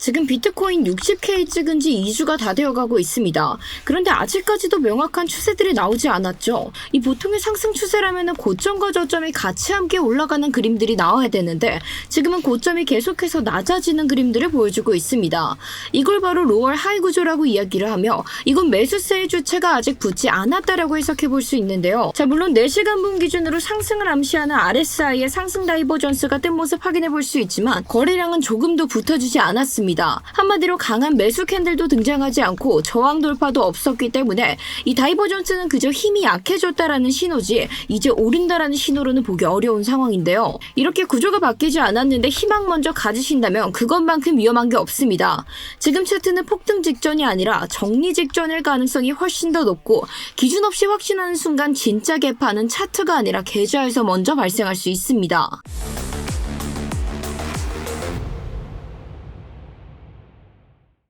지금 비트코인 60K 찍은 지 2주가 다 되어가고 있습니다. 그런데 아직까지도 명확한 추세들이 나오지 않았죠. 이 보통의 상승 추세라면 고점과 저점이 같이 함께 올라가는 그림들이 나와야 되는데 지금은 고점이 계속해서 낮아지는 그림들을 보여주고 있습니다. 이걸 바로 로얼 하이 구조라고 이야기를 하며 이건 매수세의 주체가 아직 붙지 않았다라고 해석해 볼 수 있는데요. 자, 물론 4시간분 기준으로 상승을 암시하는 RSI의 상승 다이버전스가 뜬 모습 확인해 볼 수 있지만 거래량은 조금도 붙어주지 않았습니다. 한마디로 강한 매수 캔들도 등장하지 않고 저항 돌파도 없었기 때문에 이 다이버전스는 그저 힘이 약해졌다라는 신호지 이제 오른다라는 신호로는 보기 어려운 상황인데요. 이렇게 구조가 바뀌지 않았는데 희망 먼저 가지신다면 그것만큼 위험한 게 없습니다. 지금 차트는 폭등 직전이 아니라 정리 직전일 가능성이 훨씬 더 높고 기준 없이 확신하는 순간 진짜 개파는 차트가 아니라 계좌에서 먼저 발생할 수 있습니다.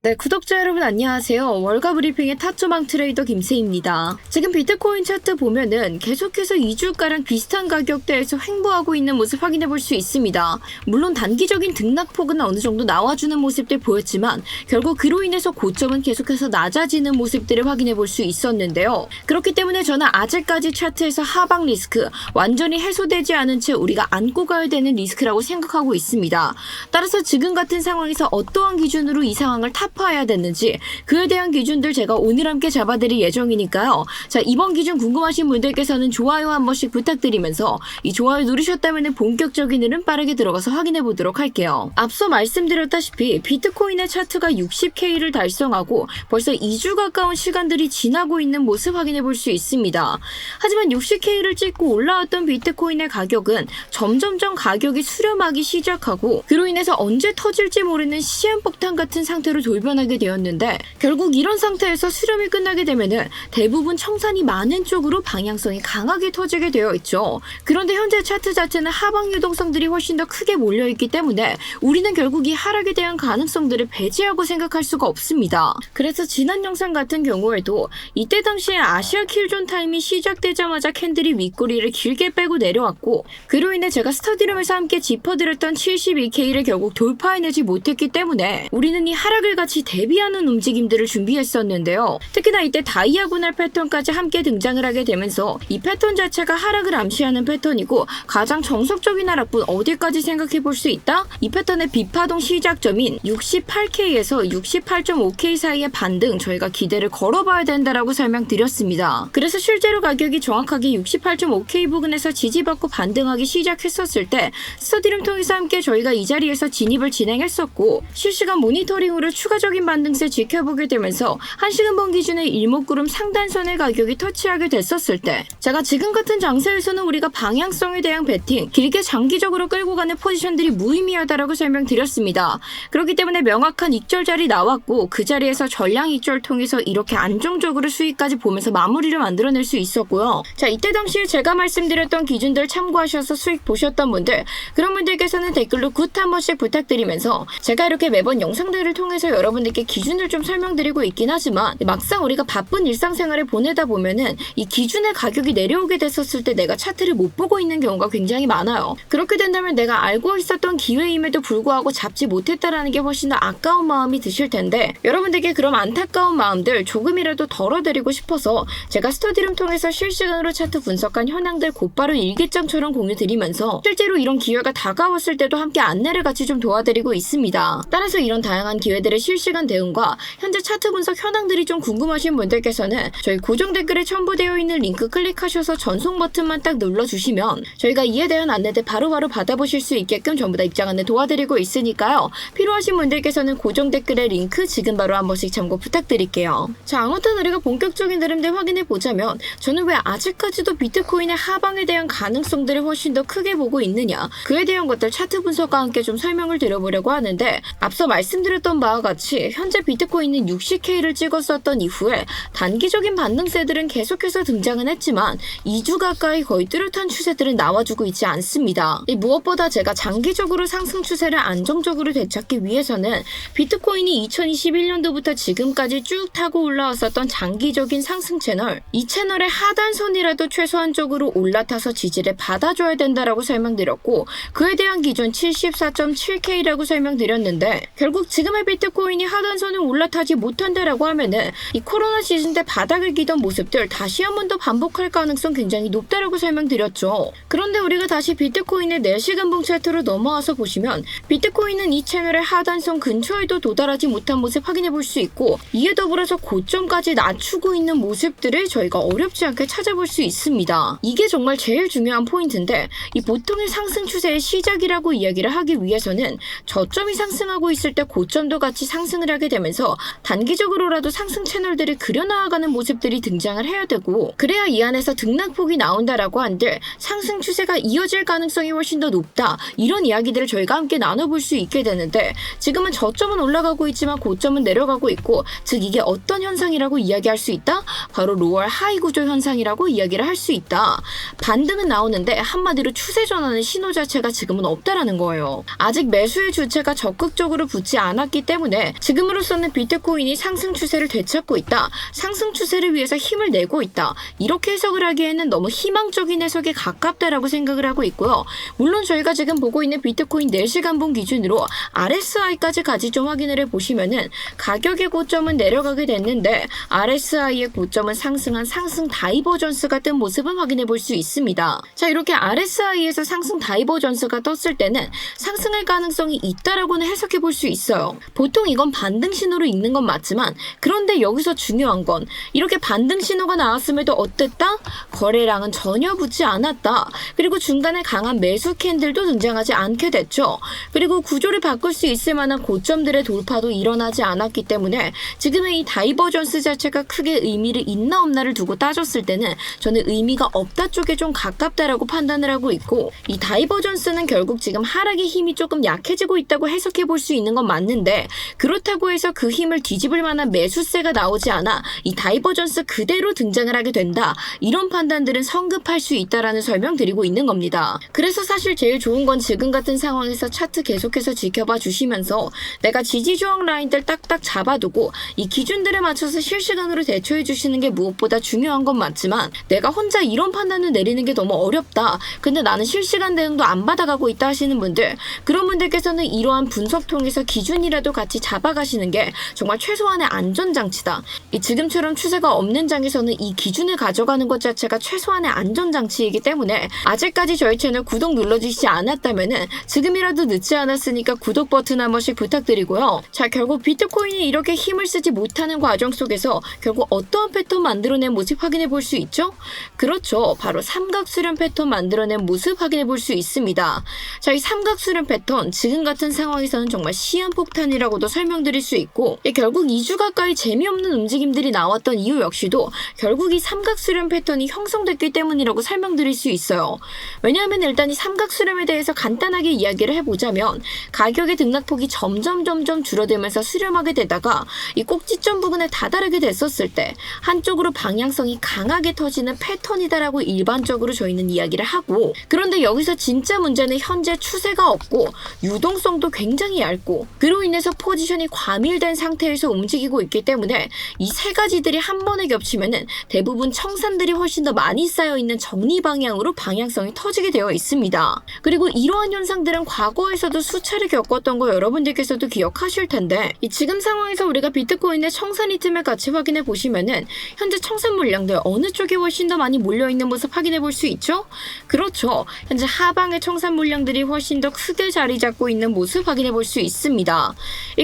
네, 구독자 여러분 안녕하세요. 월가 브리핑의 타조망 트레이더 김세희입니다. 지금 비트코인 차트 보면은 계속해서 2주가량 비슷한 가격대에서 횡보하고 있는 모습 확인해 볼 수 있습니다. 물론 단기적인 등락폭은 어느 정도 나와주는 모습들 보였지만 결국 그로 인해서 고점은 계속해서 낮아지는 모습들을 확인해 볼 수 있었는데요. 그렇기 때문에 저는 아직까지 차트에서 하방 리스크 완전히 해소되지 않은 채 우리가 안고 가야 되는 리스크라고 생각하고 있습니다. 따라서 지금 같은 상황에서 어떠한 기준으로 이 상황을 타파해야 됐는지 그에 대한 기준들 제가 오늘 함께 잡아드릴 예정이니까요. 자, 이번 기준 궁금하신 분들께서는 좋아요 한 번씩 부탁드리면서 이 좋아요 누르셨다면 본격적인 흐름 빠르게 들어가서 확인해 보도록 할게요. 앞서 말씀드렸다시피 비트코인의 차트가 60K를 달성하고 벌써 2주 가까운 시간들이 지나고 있는 모습 확인해 볼 수 있습니다. 하지만 60K를 찍고 올라왔던 비트코인의 가격은 점점점 가격이 수렴하기 시작하고 그로 인해서 언제 터질지 모르는 시한폭탄 같은 상태로 돌변하게 되었는데 결국 이런 상태에서 수렴이 끝나게 되면은 대부분 청산이 많은 쪽으로 방향성이 강하게 터지게 되어 있죠. 그런데 현재 차트 자체는 하방 유동성들이 훨씬 더 크게 몰려있기 때문에 우리는 결국 이 하락에 대한 가능성들을 배제하고 생각할 수가 없습니다. 그래서 지난 영상 같은 경우에도 이때 당시에 아시아 킬존 타임이 시작되자마자 캔들이 윗꼬리를 길게 빼고 내려왔고 그로 인해 제가 스터디룸에서 함께 짚어드렸던 72K를 결국 돌파해내지 못했기 때문에 우리는 이 하락을 같이 대비하는 움직임들을 준비했었는데요. 특히나 이때 다이아고널 패턴까지 함께 등장을 하게 되면서 이 패턴 자체가 하락을 암시하는 패턴이고 가장 정석적인 하락분 어디까지 생각해 볼 수 있다? 이 패턴의 비파동 시작점인 68K에서 68.5K 사이의 반등 저희가 기대를 걸어봐야 된다라고 설명드렸습니다. 그래서 실제로 가격이 정확하게 68.5K 부근에서 지지받고 반등하기 시작했었을 때 스터디룸 통해서 함께 저희가 이 자리에서 진입을 진행했었고 실시간 모니터링으로 추가적인 반등세 지켜보게 되면서 1시간봉 기준의 일목구름 상단선의 가격이 터치하게 됐었을 때 제가 지금 같은 장세에서는 우리가 방향성에 대한 베팅 길게 장기적으로 끌고 가는 포지션들이 무의미하다라고 설명드렸습니다. 그렇기 때문에 명확한 익절 자리 나왔고 그 자리에서 전량 익절 통해서 이렇게 안정적으로 수익까지 보면서 마무리를 만들어낼 수 있었고요. 자, 이때 당시에 제가 말씀드렸던 기준들 참고하셔서 수익 보셨던 분들 그런 분들께서는 댓글로 굿 한 번씩 부탁드리면서 제가 이렇게 매번 영상들을 통해서 여러분들께 기준을 좀 설명드리고 있긴 하지만 막상 우리가 바쁜 일상생활을 보내다 보면은 이 기준의 가격이 내려오게 됐었을 때 내가 차트를 못 보고 있는 경우가 굉장히 많아요. 그렇게 된다면 내가 알고 있었던 기회임에도 불구하고 잡지 못했다라는 게 훨씬 더 아까운 마음이 드실 텐데 여러분들께 그럼 안타까운 마음들 조금이라도 덜어드리고 싶어서 제가 스터디룸 통해서 실시간으로 차트 분석한 현황들 곧바로 일기장처럼 공유드리면서 실제로 이런 기회가 다가왔을 때도 함께 안내를 같이 좀 도와드리고 있습니다. 따라서 이런 다양한 기회들의 실시간 대응과 현재 차트 분석 현황들이 좀 궁금하신 분들께서는 저희 고정 댓글에 첨부되어 있는 링크 클릭하셔서 전송 버튼만 딱 눌러주시면 저희가 이에 대한 안내들 바로바로 받아보실 수 있게끔 전부 다 입장 안내 도와드리고 있으니까요. 필요하신 분들께서는 고정 댓글의 링크 지금 바로 한 번씩 참고 부탁드릴게요. 자, 아무튼 우리가 본격적인 흐름들 확인해 보자면 저는 왜 아직까지도 비트코인의 하방에 대한 가능성들을 훨씬 더 크게 보고 있느냐 그에 대한 것들 차트 분석과 함께 좀 설명을 드려보려고 하는데 앞서 말씀드렸던 바와 같이 같이 현재 비트코인은 60K를 찍었었던 이후에 단기적인 반등세들은 계속해서 등장은 했지만 2주 가까이 거의 뚜렷한 추세들은 나와주고 있지 않습니다. 무엇보다 제가 장기적으로 상승 추세를 안정적으로 되찾기 위해서는 비트코인이 2021년도부터 지금까지 쭉 타고 올라왔었던 장기적인 상승 채널, 이 채널의 하단선이라도 최소한적으로 올라타서 지지를 받아줘야 된다라고 설명드렸고, 그에 대한 기준 74.7K라고 설명드렸는데, 결국 지금의 비트코인이 하단선을 올라타지 못한다라고 하면은 이 코로나 시즌 때 바닥을 기던 모습들 다시 한 번 더 반복할 가능성 굉장히 높다라고 설명드렸죠. 그런데 우리가 다시 비트코인의 4시간 봉 차트로 넘어와서 보시면 비트코인은 이 채널의 하단선 근처에도 도달하지 못한 모습 확인해 볼 수 있고, 이에 더불어서 고점까지 낮추고 있는 모습들을 저희가 어렵지 않게 찾아볼 수 있습니다. 이게 정말 제일 중요한 포인트인데, 이 보통의 상승 추세의 시작이라고 이야기를 하기 위해서는 저점이 상승하고 있을 때 고점도 같이 상승을 하게 되면서 단기적으로라도 상승 채널들을 그려나가는 모습들이 등장을 해야 되고, 그래야 이 안에서 등락폭이 나온다라고 한들 상승 추세가 이어질 가능성이 훨씬 더 높다, 이런 이야기들을 저희가 함께 나눠볼 수 있게 되는데, 지금은 저점은 올라가고 있지만 고점은 내려가고 있고, 즉 이게 어떤 현상이라고 이야기할 수 있다? 바로 로얼 하이 구조 현상이라고 이야기를 할 수 있다. 반등은 나오는데 한마디로 추세 전환의 신호 자체가 지금은 없다라는 거예요. 아직 매수의 주체가 적극적으로 붙지 않았기 때문에 지금으로서는 비트코인이 상승 추세를 되찾고 있다, 상승 추세를 위해서 힘을 내고 있다, 이렇게 해석을 하기에는 너무 희망적인 해석에 가깝다라고 생각을 하고 있고요. 물론 저희가 지금 보고 있는 비트코인 4시간 봉 기준으로 RSI까지 같이 좀 확인을 해보시면은 가격의 고점은 내려가게 됐는데 RSI의 고점은 상승한 상승 다이버전스 같은 모습은 확인해 볼 수 있습니다. 자, 이렇게 RSI에서 상승 다이버전스가 떴을 때는 상승할 가능성이 있다라고는 해석해 볼 수 있어요. 보통 이건 반등 신호로 읽는 건 맞지만, 그런데 여기서 중요한 건 이렇게 반등 신호가 나왔음에도 어땠다? 거래량은 전혀 붙지 않았다. 그리고 중간에 강한 매수 캔들도 등장하지 않게 됐죠. 그리고 구조를 바꿀 수 있을 만한 고점들의 돌파도 일어나지 않았기 때문에 지금의 이 다이버전스 자체가 크게 의미를 있나 없나를 두고 따졌을 때는 저는 의미가 없다 쪽에 좀 가깝다라고 판단을 하고 있고, 이 다이버전스는 결국 지금 하락의 힘이 조금 약해지고 있다고 해석해 볼 수 있는 건 맞는데, 그렇다고 해서 그 힘을 뒤집을 만한 매수세가 나오지 않아 이 다이버전스 그대로 등장을 하게 된다, 이런 판단들은 성급할 수 있다라는 설명 드리고 있는 겁니다. 그래서 사실 제일 좋은 건 지금 같은 상황에서 차트 계속해서 지켜봐 주시면서 내가 지지 저항 라인들 딱딱 잡아두고 이 기준들에 맞춰서 실시간으로 대처해 주시는 게 무엇보다 중요한 건 맞지만, 내가 혼자 이런 판단을 내리는 게 너무 어렵다, 근데 나는 실시간 대응도 안 받아가고 있다 하시는 분들, 그런 분들께서는 이러한 분석 통해서 기준이라도 같이 잡아가시는 게 정말 최소한의 안전장치다. 지금처럼 추세가 없는 장에서는 이 기준을 가져가는 것 자체가 최소한의 안전장치이기 때문에, 아직까지 저희 채널 구독 눌러주시지 않았다면은 지금이라도 늦지 않았으니까 구독 버튼 한 번씩 부탁드리고요. 자, 결국 비트코인이 이렇게 힘을 쓰지 못하는 과정 속에서 결국 어떠한 패턴 만들어낸 모습 확인해 볼 수 있죠? 그렇죠. 바로 삼각수렴 패턴 만들어낸 모습 확인해 볼 수 있습니다. 자, 이 삼각수렴 패턴 지금 같은 상황에서는 정말 시한폭탄이라고도 설명드릴 수 있고, 결국 2주 가까이 재미없는 움직임들이 나왔던 이유 역시도 결국 이 삼각수렴 패턴이 형성됐기 때문이라고 설명드릴 수 있어요. 왜냐하면 일단 이 삼각수렴에 대해서 간단하게 이야기를 해보자면, 가격의 등락폭이 점점 줄어들면서 수렴하게 되다가 이 꼭지점 부근에 다다르게 됐었을 때 한쪽으로 방향성이 강하게 터지는 패턴이다라고 일반적으로 저희는 이야기를 하고, 그런데 여기서 진짜 문제는 현재 추세가 없고 유동성도 굉장히 얇고, 그로 인해서 포지션이 과밀된 상태에서 움직이고 있기 때문에 이 세 가지들이 한 번에 겹치면은 대부분 청산들이 훨씬 더 많이 쌓여있는 정리 방향으로 방향성이 터지게 되어 있습니다. 그리고 이러한 현상들은 과거에서도 수차례 겪었던 거 여러분들께서도 기억하실 텐데, 이 지금 상황에서 우리가 비트코인의 청산 리듬을 같이 확인해 보시면은 현재 청산 물량들 어느 쪽에 훨씬 더 많이 몰려있는 모습 확인해 볼 수 있죠? 그렇죠. 현재 하방의 청산 물량들이 훨씬 더 크게 자리 잡고 있는 모습 확인해 볼 수 있습니다.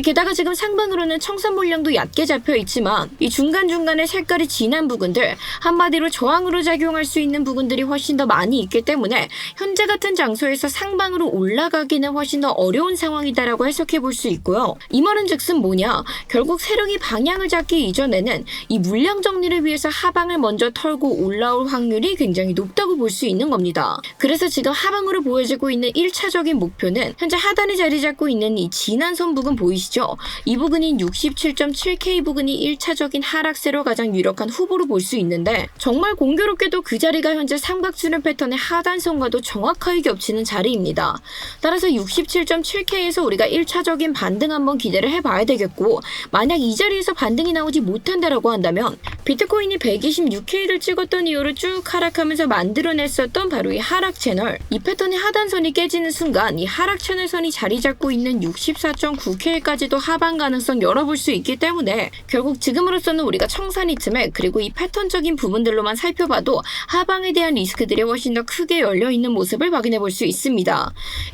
게다가 지금 상방으로는 청산 물량도 얕게 잡혀 있지만 이 중간중간에 색깔이 진한 부분들, 한마디로 저항으로 작용할 수 있는 부분들이 훨씬 더 많이 있기 때문에 현재 같은 장소에서 상방으로 올라가기는 훨씬 더 어려운 상황이다라고 해석해 볼 수 있고요. 이 말은 즉슨 뭐냐, 결국 세력이 방향을 잡기 이전에는 이 물량 정리를 위해서 하방을 먼저 털고 올라올 확률이 굉장히 높다고 볼 수 있는 겁니다. 그래서 지금 하방으로 보여지고 있는 1차적인 목표는 현재 하단에 자리 잡고 있는 이 진한 선 부분 보이시죠? 있는데요. 이 부근인 67.7K 부근이 1차적인 하락세로 가장 유력한 후보로 볼 수 있는데 정말 공교롭게도 그 자리가 현재 삼각수렴 패턴의 하단선과도 정확하게 겹치는 자리입니다. 따라서 67.7K에서 우리가 1차적인 반등 한번 기대를 해봐야 되겠고, 만약 이 자리에서 반등이 나오지 못한다라고 한다면 비트코인이 126K를 찍었던 이후로 쭉 하락하면서 만들어냈었던 바로 이 하락 채널, 이 패턴의 하단선이 깨지는 순간 이 하락 채널선이 자리 잡고 있는 64.9K까지도 하방 가능성 열어볼 수 있기 때문에 결국 지금으로서는 우리가 청산 이쯤에, 그리고 이 패턴적인 부분들로만 살펴봐도 하방에 대한 리스크들이 훨씬 더 크게 열려있는 모습을 확인해 볼 수 있습니다.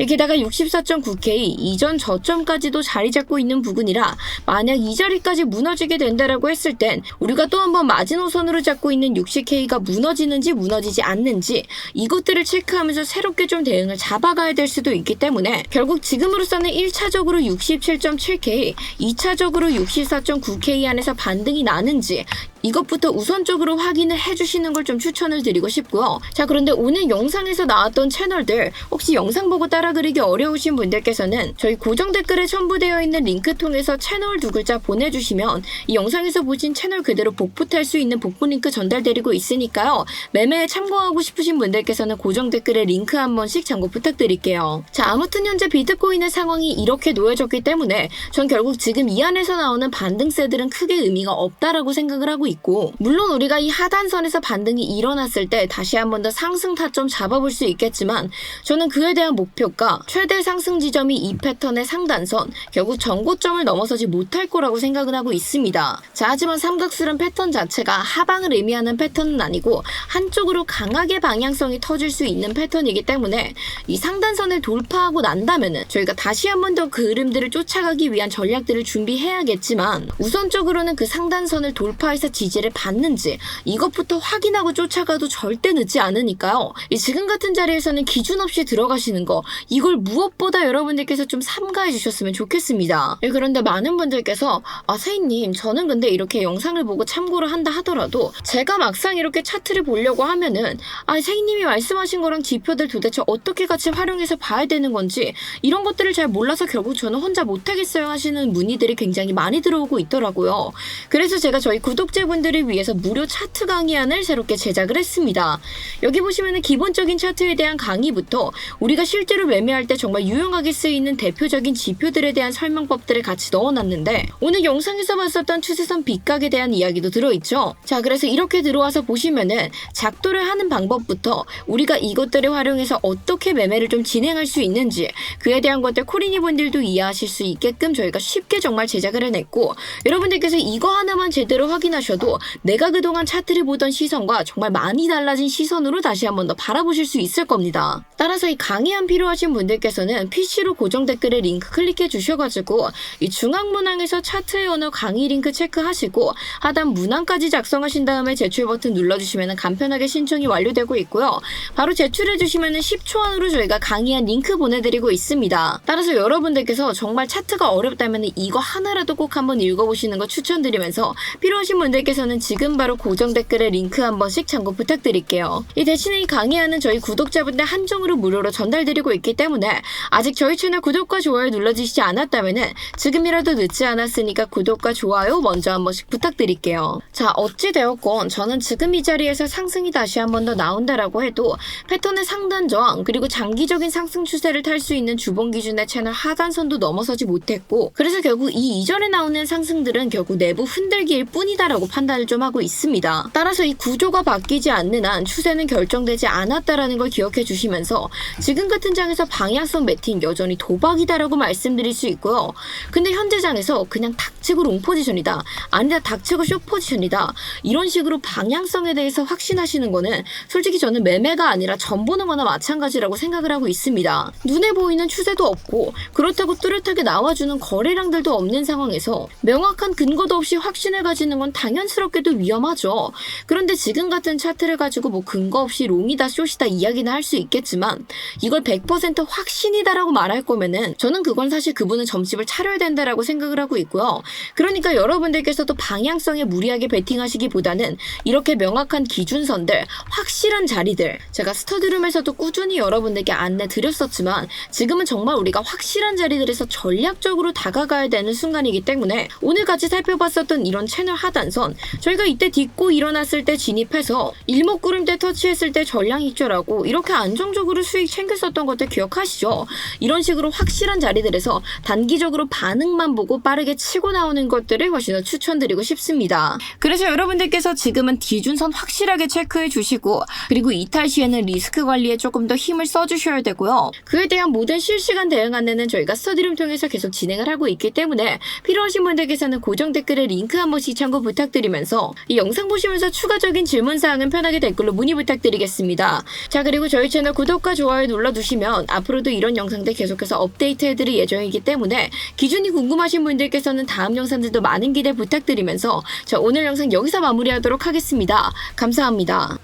게다가 64.9K 이전 저점까지도 자리 잡고 있는 부분이라 만약 이 자리까지 무너지게 된다라고 했을 땐 우리가 또 한번 마지노선으로 잡고 있는 60K가 무너지는지 무너지지 않는지 이것들을 체크하면서 새롭게 좀 대응을 잡아가야 될 수도 있기 때문에 결국 지금으로서는 1차적으로 67.7K, 2차적으로 64.9K 안에서 반등이 나는지 이것부터 우선적으로 확인을 해주시는 걸 좀 추천을 드리고 싶고요. 자, 그런데 오늘 영상에서 나왔던 채널들 혹시 영상 보고 따라 그리기 어려우신 분들께서는 저희 고정 댓글에 첨부되어 있는 링크 통해서 채널 두 글자 보내주시면 이 영상에서 보신 채널 그대로 복붙할 수 있는 복붙 링크 전달드리고 있으니까요. 매매에 참고하고 싶으신 분들께서는 고정 댓글에 링크 한 번씩 참고 부탁드릴게요. 자, 아무튼 현재 비트코인의 상황이 이렇게 놓여졌기 때문에 전 결국 지금 이 안에서 나오는 반등세들은 크게 의미가 없다라고 생각을 하고 있고, 물론 우리가 이 하단선에서 반등이 일어났을 때 다시 한 번 더 상승 타점 잡아볼 수 있겠지만 저는 그에 대한 목표가 최대 상승 지점이 이 패턴의 상단선, 결국 전고점을 넘어서지 못할 거라고 생각은 하고 있습니다. 자, 하지만 삼각수렴 패턴 자체가 하방을 의미하는 패턴은 아니고 한쪽으로 강하게 방향성이 터질 수 있는 패턴이기 때문에 이 상단선을 돌파하고 난다면은 저희가 다시 한 번 더 그 흐름들을 쫓아가기 위한 전략들을 준비해야겠지만 우선적으로는 그 상단선을 돌파해서 지지를 받는지 이것부터 확인하고 쫓아가도 절대 늦지 않으니까요. 지금 같은 자리에서는 기준 없이 들어가시는 거, 이걸 무엇보다 여러분들께서 좀 삼가해 주셨으면 좋겠습니다. 그런데 많은 분들께서 세희님, 저는 근데 이렇게 영상을 보고 참고를 한다 하더라도 제가 막상 이렇게 차트를 보려고 하면은 세희님이 말씀하신 거랑 지표들 도대체 어떻게 같이 활용해서 봐야 되는 건지 이런 것들을 잘 몰라서 결국 저는 혼자 못하겠어요 하시는 문의들이 굉장히 많이 들어오고 있더라고요. 그래서 제가 저희 구독자분들을 위해서 무료 차트 강의안을 새롭게 제작을 했습니다. 여기 보시면은 기본적인 차트에 대한 강의부터 우리가 실제로 매매할 때 정말 유용하게 쓰이는 대표적인 지표들에 대한 설명법들을 같이 넣어놨는데 오늘 영상에서 봤었던 추세선 빗각에 대한 이야기도 들어있죠. 자, 그래서 이렇게 들어와서 보시면은 작도를 하는 방법부터 우리가 이것들을 활용해서 어떻게 매매를 좀 진행할 수 있는지 그에 대한 것들 코리니 분들도 이해하실 수 있게끔 저희가 쉽게 정말 제작을 해냈고, 여러분들께서 이거 하나만 제대로 확인하셔도 내가 그동안 차트를 보던 시선과 정말 많이 달라진 시선으로 다시 한 번 더 바라보실 수 있을 겁니다. 따라서 이 강의안 필요하신 분들께서는 PC로 고정 댓글에 링크 클릭해 주셔가지고 이 중앙 문항에서 차트의 언어 강의 링크 체크하시고 하단 문항까지 작성하신 다음에 제출 버튼 눌러주시면 간편하게 신청이 완료되고 있고요. 바로 제출해 주시면 10초 안으로 저희가 강의안 링크 보내드리고 있습니다. 따라서 여러분들께서 정말 차트가 어렵다면 이거 하나라도 꼭 한번 읽어보시는 거 추천드리면서 필요하신 분들께서는 지금 바로 고정 댓글에 링크 한 번씩 참고 부탁드릴게요. 이 대신에 이 강의안은 저희 구독자분들 한정으로 무료로 전달드리고 있기 때문에 아직 저희 채널 구독과 좋아요 눌러주시지 않았다면 지금이라도 늦지 않았으니까 구독과 좋아요 먼저 한 번씩 부탁드릴게요. 자, 어찌되었건 저는 지금 이 자리에서 상승이 다시 한 번 더 나온다라고 해도 패턴의 상단 저항 그리고 장기적인 상승 추세를 탈 수 있는 주봉 기준의 채널 하단선도 넘어서지 못했고, 그래서 결국 이 이전에 나오는 상승들은 결국 내부 흔들기일 뿐이다라고 판단을 좀 하고 있습니다. 따라서 이 구조가 바뀌지 않는 한 추세는 결정되지 않았다라는 걸 기억해 주시면서 지금 같은 장에서 방향성 매팅 여전히 도박이다라고 말씀드릴 수 있고요. 근데 현재 장에서 그냥 닥치고 롱 포지션이다, 아니다 닥치고 숏 포지션이다, 이런 식으로 방향성에 대해서 확신하시는 거는 솔직히 저는 매매가 아니라 전 보는 거나 마찬가지라고 생각을 하고 있습니다. 눈에 보이는 추세도 없고 그렇다고 뚜렷하게 나와주는 거래량들도 없는 상황에서 명확한 근거도 없이 확신을 가지는 건 당연스럽게도 위험하죠. 그런데 지금 같은 차트를 가지고 뭐 근거 없이 롱이다 숏이다 이야기는 할 수 있겠지만 이걸 100% 확신이다라고 말할 거면은 저는 그건 사실 그분은 점집을 차려야 된다라고 생각을 하고 있고요. 그러니까 여러분들께서도 방향성에 무리하게 베팅하시기보다는 이렇게 명확한 기준선들, 확실한 자리들, 제가 스터디룸에서도 꾸준히 여러분들께 안내 드렸었지만 지금은 정말 우리가 확실한 자리들에서 전략적으로 다가가야 되는 순간이기 때문에 오늘 같이 살펴봤었던 이런 채널 하단선, 저희가 이때 딛고 일어났을 때 진입해서 일목구름 때 터치했을 때 전량 익절하고 이렇게 안정적으로 수익 챙겼었던 것들 기억하시죠? 이런 식으로 확실한 자리들에서 단기적으로 반응만 보고 빠르게 치고 나오는 것들을 훨씬 더 추천드리고 싶습니다. 그래서 여러분들께서 지금은 기준선 확실하게 체크해 주시고, 그리고 이탈 시에는 리스크 관리에 조금 더 힘을 써주셔야 되고요. 그에 대한 모든 실시간 대응 안내는 저희가 스터디룸 통해서 계속 진행을 하고 있기 때문에 필요하신 분들께서는 고정 댓글에 링크 한 번씩 참고 부탁드리면서 이 영상 보시면서 추가적인 질문사항은 편하게 댓글로 문의 부탁드리겠습니다. 자, 그리고 저희 채널 구독과 좋아요 눌러두시면 앞으로도 이런 영상들 계속해서 업데이트 해드릴 예정이기 때문에 기준이 궁금하신 분들께서는 다음 영상들도 많은 기대 부탁드리면서 자, 오늘 영상 여기서 마무리하도록 하겠습니다. 감사합니다.